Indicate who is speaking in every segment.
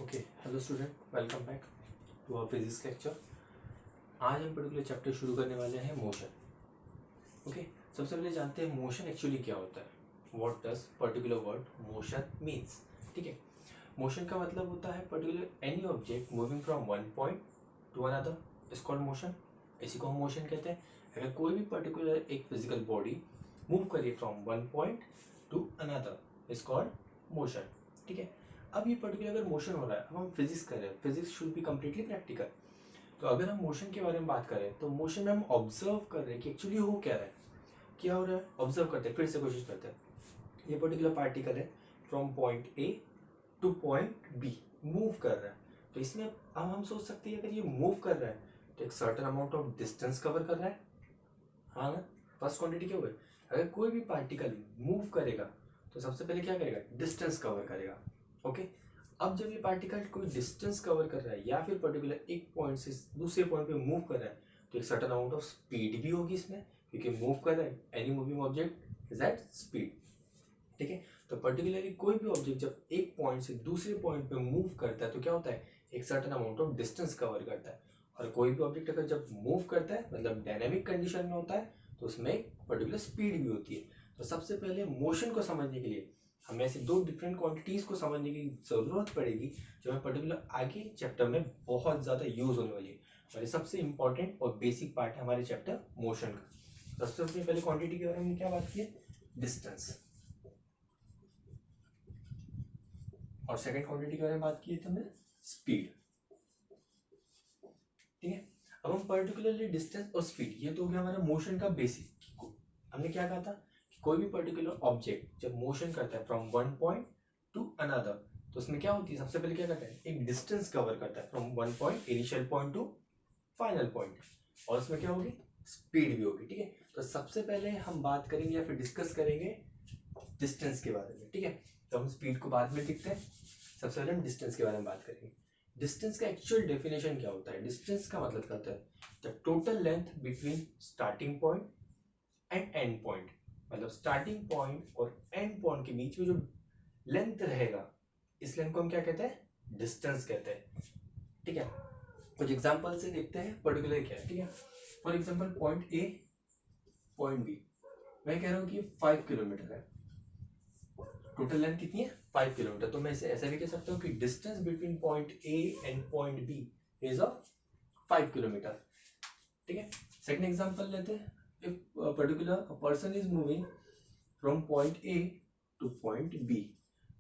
Speaker 1: Okay hello student, welcome back to our physics lecture. आज हम particular chapter शुरू करने वाले हैं मोशन। ओके, सबसे पहले जानते हैं मोशन एक्चुअली क्या होता है। What does particular word motion means. ठीक है, मोशन का मतलब होता है particular any object moving from one point two another is called motion. इसी को हम मोशन कहते हैं। अगर कोई भी पर्टिकुलर एक फिजिकल बॉडी मूव करे from one point two another is called motion. ठीक है, अब ये पर्टिकुलर अगर मोशन हो रहा है, अब हम फिजिक्स कर रहे हैं, physics should be completely practical. तो अगर हम मोशन के बारे में बात करें तो मोशन में हम ऑब्जर्व कर रहे हैं कि एक्चुअली हो क्या रहा है, क्या हो रहा है, ऑब्जर्व करते हैं। फिर से कोशिश करते हैं। ये पर्टिकुलर पार्टिकल है from point A to point B move कर रहा है। तो इसमें अब हम सोच सकते हैं अगर ये मूव कर रहा है तो एक certain amount of distance cover कर रहा है। हाँ ना, फर्स्ट क्वांटिटी क्या हुआ? अगर कोई भी पार्टिकल मूव करेगा तो सबसे पहले क्या करेगा? डिस्टेंस कवर करेगा। ओके, अब जब ये पार्टिकल कोई डिस्टेंस कवर कर रहा है या फिर पर्टिकुलर एक पॉइंट से दूसरे पॉइंट पे मूव कर रहा है तो एक सर्टेन अमाउंट ऑफ स्पीड भी होगी इसमें, क्योंकि मूव कर रहा है, any moving object is at speed. ठीक है, तो पर्टिकुलरली कोई भी ऑब्जेक्ट जब एक पॉइंट से दूसरे पॉइंट पे मूव करता है तो क्या होता है? एक certain amount of distance cover करता है। और कोई भी ऑब्जेक्ट अगर जब मूव करता है मतलब डायनेमिक कंडीशन में होता है तो उसमें एक पर्टिकुलर स्पीड भी होती है। तो सबसे पहले मोशन को समझने के लिए हमें ऐसे दो डिफरेंट क्वांटिटीज को समझने की जरूरत पड़ेगी जो हमें पर्टिकुलर आगे चैप्टर में बहुत ज्यादा यूज होने वाली है। और ये सबसे इंपॉर्टेंट और बेसिक पार्ट है हमारे चैप्टर मोशन का। सबसे पहले क्वांटिटी के बारे में क्या बात की है? डिस्टेंस। और सेकंड क्वांटिटी के बारे में बात की है हमने स्पीड। ठीक है, अब हम पर्टिकुलरली डिस्टेंस और स्पीड, ये तो हो गया हमारा मोशन का बेसिक। हमने क्या कहा था कि कोई भी पर्टिकुलर ऑब्जेक्ट जब मोशन करता है from one point two another तो उसमें क्या होती है? सबसे पहले क्या करता है? एक डिस्टेंस कवर करता है from one point initial point two final point. और उसमें क्या होगी? स्पीड भी होगी। ठीक है, तो सबसे पहले हम बात करेंगे या फिर डिस्कस करेंगे डिस्टेंस के बारे में। ठीक है, तो हम स्पीड को बाद में देखते हैं। सबसे पहले हम डिस्टेंस के बारे में बात करेंगे। डिस्टेंस का एक्चुअल डेफिनेशन क्या होता है? डिस्टेंस का मतलब क्या होता है? The total length between starting point and and point. मतलब स्टार्टिंग पॉइंट और एंड पॉइंट के बीच में जो लेंथ रहेगा इस लेंथ को हम क्या कहते हैं? डिस्टेंस कहते हैं। ठीक है, कुछ एग्जांपल से देखते हैं पर्टिकुलर क्या है। ठीक है, for example point A point B, मैं कह रहा हूँ कि 5 किलोमीटर है। टोटल लेंथ कितनी है? 5 किलोमीटर। तो मैं इसे ऐसा भी कह सकता हूँ कि distance between point A and point B is of 5 kilometre. ठीक है, सेकंड एग्जांपल लेते हैं। If particular person is moving from point A to point B,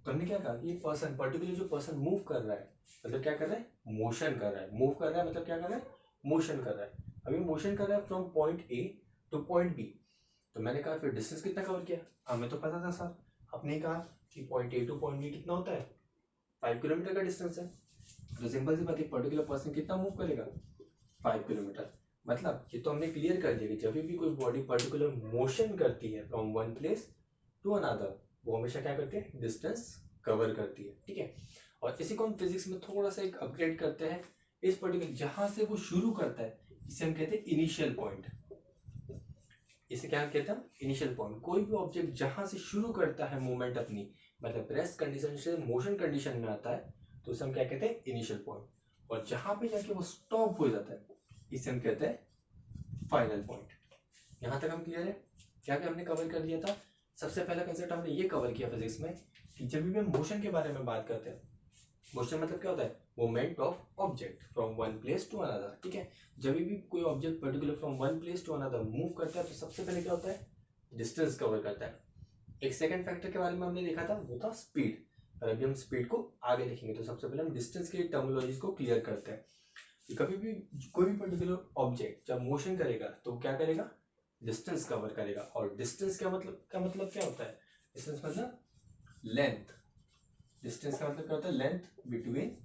Speaker 1: तो हमने क्या कहा? ये पर्सन, पर्टिकुलर जो पर्सन मूव कर रहा है मतलब क्या कर रहा है? मोशन कर रहा है। मूव कर रहा है मतलब क्या कर रहा है? मोशन कर रहा है। अभी मोशन कर रहा है from point A to point B. तो मैंने कहा फिर डिस्टेंस कितना कवर किया? हमें तो पता था सर, आपने कहा कि point A to point B कितना होता है? 5 किलोमीटर का डिस्टेंस है। तो सिंपल सी बात है, पर्टिकुलर पर्सन कितना मूव करेगा? 5 किलोमीटर। मतलब ये तो हमने क्लियर कर दिया कि जब भी कोई बॉडी पर्टिकुलर मोशन करती है from one place to another वो हमेशा क्या करती है? डिस्टेंस कवर करती है। ठीक है, और इसी को हम फिजिक्स में थोड़ा सा एक अपग्रेड करते हैं। इस पर्टिकुलर जहां से वो शुरू करता है इसे हम कहते हैं इनिशियल पॉइंट। इसे क्या कहते हैं? Initial point. कोई भी ऑब्जेक्ट जहां से शुरू करता है मूवमेंट अपनी, मतलब रेस्ट कंडीशन से मोशन कंडीशन में आता है तो उसे हम क्या कहते हैं? Initial point. और जहां पे जाके वो स्टॉप हो जाता है इसे हम कहते हैं फाइनल पॉइंट। यहां तक हम क्लियर है? क्या क्या हमने कवर कर दिया था? सबसे पहला कंसेप्ट हमने ये कवर किया फिजिक्स में कि जब भी हम मोशन के बारे में बात करते हैं, मोशन मतलब क्या होता है? Movement of object from one place to another. ठीक है, जब भी कोई object particular from one place to another move करता है तो सबसे पहले क्या होता है? डिस्टेंस कवर करता है। एक सेकंड फैक्टर के बारे में हमने देखा था, वो था स्पीड। और अभी हम स्पीड को आगे देखेंगे। तो सबसे पहले हम डिस्टेंस की टर्मिनोलॉजीज को क्लियर करते हैं कि कभी भी कोई भी पर्टिकुलर ऑब्जेक्ट जब मोशन करेगा तो क्या करेगा? डिस्टेंस कवर करेगा। और डिस्टेंस का मतलब क्या होता है? डिस्टेंस मतलब लेंथ। डिस्टेंस का मतलब क्या होता है? लेंथ बिटवीन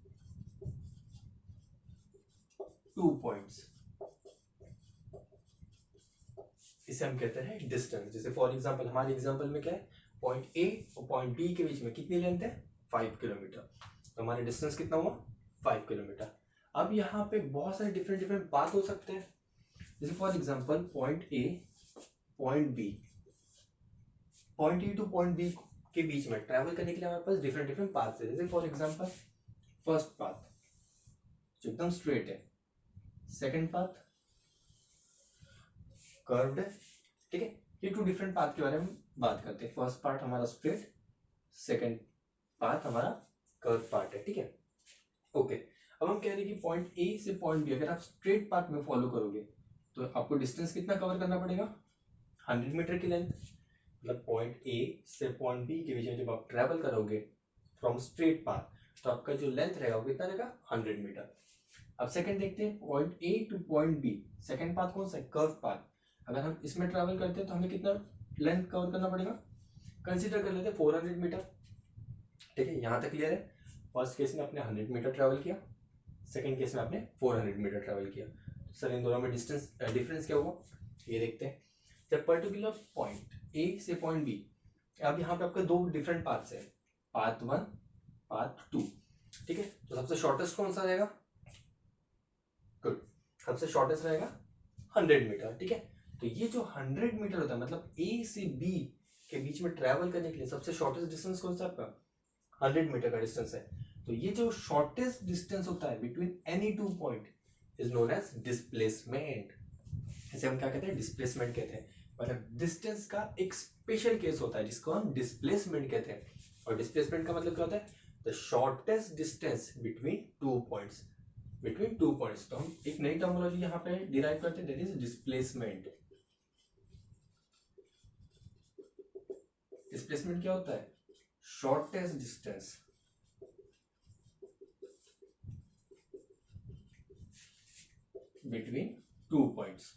Speaker 1: टू पॉइंट्स, इसे हम कहते हैं डिस्टेंस। जैसे फॉर एग्जांपल हमारे एग्जांपल में क्या है? पॉइंट ए और पॉइंट बी के बीच में कितनी लेंथ है? 5 किलोमीटर। तो हमारा डिस्टेंस कितना हुआ? 5 किलोमीटर। अब यहाँ पे बहुत सारे डिफरेंट डिफरेंट बात हो सकते हैं। जैसे for example point A point B, point A to point B के बीच में ट्रैवल करने के लिए हमारे पास डिफरेंट डिफरेंट पाथ्स है। जैसे फॉर एग्जांपल फर्स्ट पाथ जो एकदम स्ट्रेट है, सेकंड पाथ कर्व्ड है, ठीक है। ये टू डिफरेंट पाथ के बारे में बात करते हैं। फर्स्ट पार्ट हमारा स्ट्रेट, सेकंड पाथ हमारा कर्व पार्ट है, ठीक है। ओके, अब हम कह रहे हैं कि पॉइंट ए से पॉइंट बी अगर आप स्ट्रेट पाथ में फॉलो करोगे तो आपको डिस्टेंस कितना कवर करना पड़ेगा, 100 मीटर की लेंथ। मतलब पॉइंट ए से पॉइंट बी के बीच में जब आप ट्रेवल करोगे फ्रॉम स्ट्रेट पाथ तो आपका जो लेंथ रहेगा वो कितना रहेगा, 100 मीटर। अब सेकंड देखते हैं, point A to point B, second path कौन सा है, कर्व पाथ। अगर हम इसमें ट्रैवल करते हैं तो हमें कितना लेंथ कवर करना पड़ेगा, कंसीडर कर लेते हैं 400 मीटर, ठीक है। यहाँ तक क्लियर है। फर्स्ट केस में आपने 100 मीटर ट्रैवल किया, सेकंड केस में आपने 400 मीटर ट्रैवल किया। सर इन दोनों में डिफरेंस क्या होगा, ये देखते हैं। जब पर्टिकुलर पॉइंट ए से पॉइंट बी, अब यहाँ पे आपके दो डिफरेंट पाथ्स है, पाथ 1 पाथ 2, ठीक है। तो सबसे शॉर्टेस्ट कौन सा रहेगा, गुड, सबसे शॉर्टेस्ट रहेगा 100 मीटर, ठीक है। तो ये जो 100 मीटर होता है मतलब ए से बी के बीच में ट्रैवल करने के लिए सबसे शॉर्टेस्ट डिस्टेंस कौन सा आपका, 100 मीटर का डिस्टेंस है। तो ये जो शॉर्टेस्ट डिस्टेंस होता है between any two point is known as displacement. इसे हम क्या कहते हैं, डिस्प्लेसमेंट कहते हैं। मतलब डिस्टेंस का एक स्पेशल केस होता है जिसको हम डिस्प्लेसमेंट कहते हैं। और डिस्प्लेसमेंट का मतलब क्या होता है, the shortest distance between two points, between two points. तो हम एक नई टर्मिनोलॉजी यहाँ पे डिराइव करते हैं, दैट इज डिस्प्लेसमेंट। डिस्प्लेसमेंट क्या होता है, shortest distance between two points,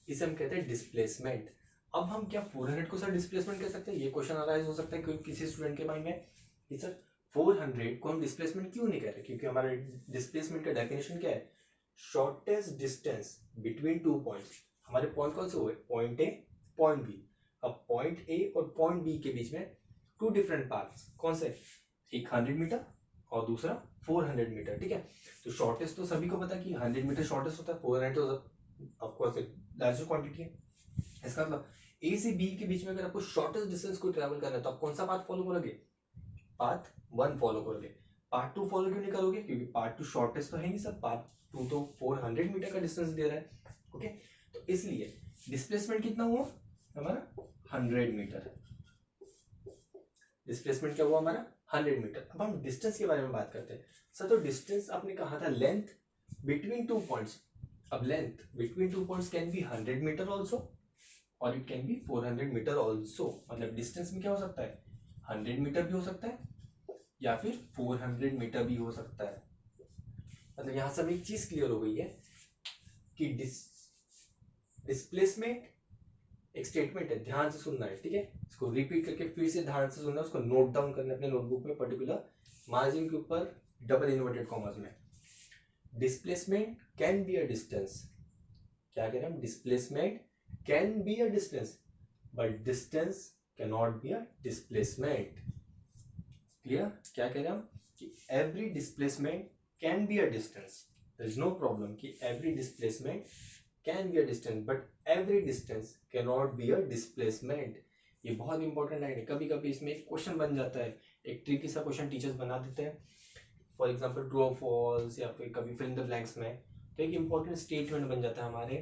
Speaker 1: इसे हम कहते हैं डिस्प्लेसमेंट। अब हम क्या 400 को सर डिस्प्लेसमेंट कह सकते हैं, ये क्वेश्चन अराइज हो सकता है क्योंकि किसी स्टूडेंट के माइंड में कि सर 400 को हम डिस्प्लेसमेंट क्यों नहीं कह रहे, क्योंकि हमारे डिस्प्लेसमेंट का डेफिनेशन क्या है, shortest distance between two points. हमारे पॉइंट कौन से हुए, पॉइंट ए पॉइंट बी। अब पॉइंट ए और पॉइंट बी के बीच में टू डिफरेंट पाथ्स, कौन से, एक 100 मीटर और दूसरा 400 मीटर, ठीक है। तो शॉर्टेस्ट तो सभी को पता है कि 100 मीटर शॉर्टेस्ट होता है, 400 तो ऑफकोर्स एक लार्जर क्वांटिटी है। इसका मतलब ए से बी के बीच में अगर आपको शॉर्टेस्ट डिस्टेंस को ट्रैवल करना है तो आप कौन सा पाथ फॉलो करोगे, पाथ 1 फॉलो करोगे। पार्ट 2 फॉलो क्यों नहीं करोगे, क्योंकि पार्ट 2 शॉर्टेस्ट तो है नहीं सर, पार्ट 2 तो 400 मीटर का डिस्टेंस दे रहा है, ओके। तो इसलिए डिस्प्लेसमेंट कितना हुआ हमारा, 100 मीटर। डिस्प्लेसमेंट क्या हुआ हमारा, 100 मीटर। अब हम डिस्टेंस के बारे में बात करते हैं। सर तो डिस्टेंस आपने कहा था लेंथ बिटवीन टू पॉइंट्स। अब length between two points can be 100 meter also और it can be 400 meter also. मतलब डिस्टेंस में क्या हो सकता है, 100 मीटर भी हो सकता है या फिर 400 मीटर भी हो सकता है। मतलब यहां से हमें एक चीज क्लियर हो गई है कि डिस्प्लेसमेंट एक स्टेटमेंट है, ध्यान से सुनना है, ठीक है। इसको रिपीट करके फिर से ध्यान से सुनना है, उसको नोट डाउन करना अपने नोटबुक में, पर्टिकुलर मार्जिन के ऊपर डबल इन्वर्टेड कॉमास में। Displacement can be a distance, क्या कह रहे हैं हम, displacement can be a distance but distance can not be a displacement. Clear, क्या कह रहे हैं हम कि every displacement can be a distance, there is no problem कि every displacement can be a distance but every distance can not be a displacement. ये बहुत important है, कभी कभी इसमें एक क्वेश्चन बन जाता है, एक ट्रिकी सा क्वेश्चन टीचर्स बना देते हैं, फॉर एग्जांपल ट्रू और फॉल्स या फिर कभी फिल इन द ब्लैंक्स में। तो एक इंपॉर्टेंट स्टेटमेंट बन जाता है हमारे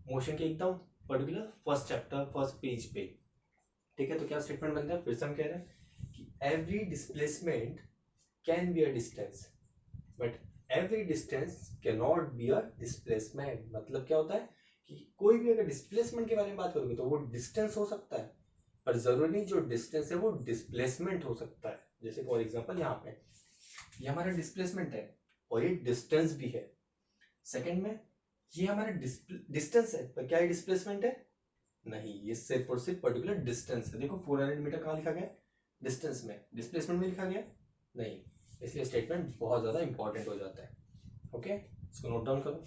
Speaker 1: मोशन के एकदम particular first chapter first page पे, ठीक है। तो क्या स्टेटमेंट बनता है, फिर से हम कह रहे हैं कि every displacement can be a distance but every distance can not be a displacement. मतलब क्या होता है कि कोई भी अगर डिस्प्लेसमेंट के बारे में बात करोगे तो वो डिस्टेंस हो सकता है पर जरूरी नहीं जो डिस्टेंस है वो डिस्प्लेसमेंट हो सकता है। जैसे फॉर एग्जांपल यहाँ पे ये हमारा डिस्प्लेसमेंट है और ये डिस्टेंस भी है। सेकंड में ये हमारा डिस्टेंस है पर क्या ये डिस्प्लेसमेंट है, नहीं, ये सिर्फ और सिर्फ पर्टिकुलर डिस्टेंस है। देखो 400 मीटर कहाँ लिखा गया, डिस्टेंस में, डिस्प्लेसमेंट में लिखा गया नहीं, इसलिए स्टेटमेंट बहुत ज्यादा इंपॉर्टेंट हो जाता है, ओके। इसको नोट डाउन करो।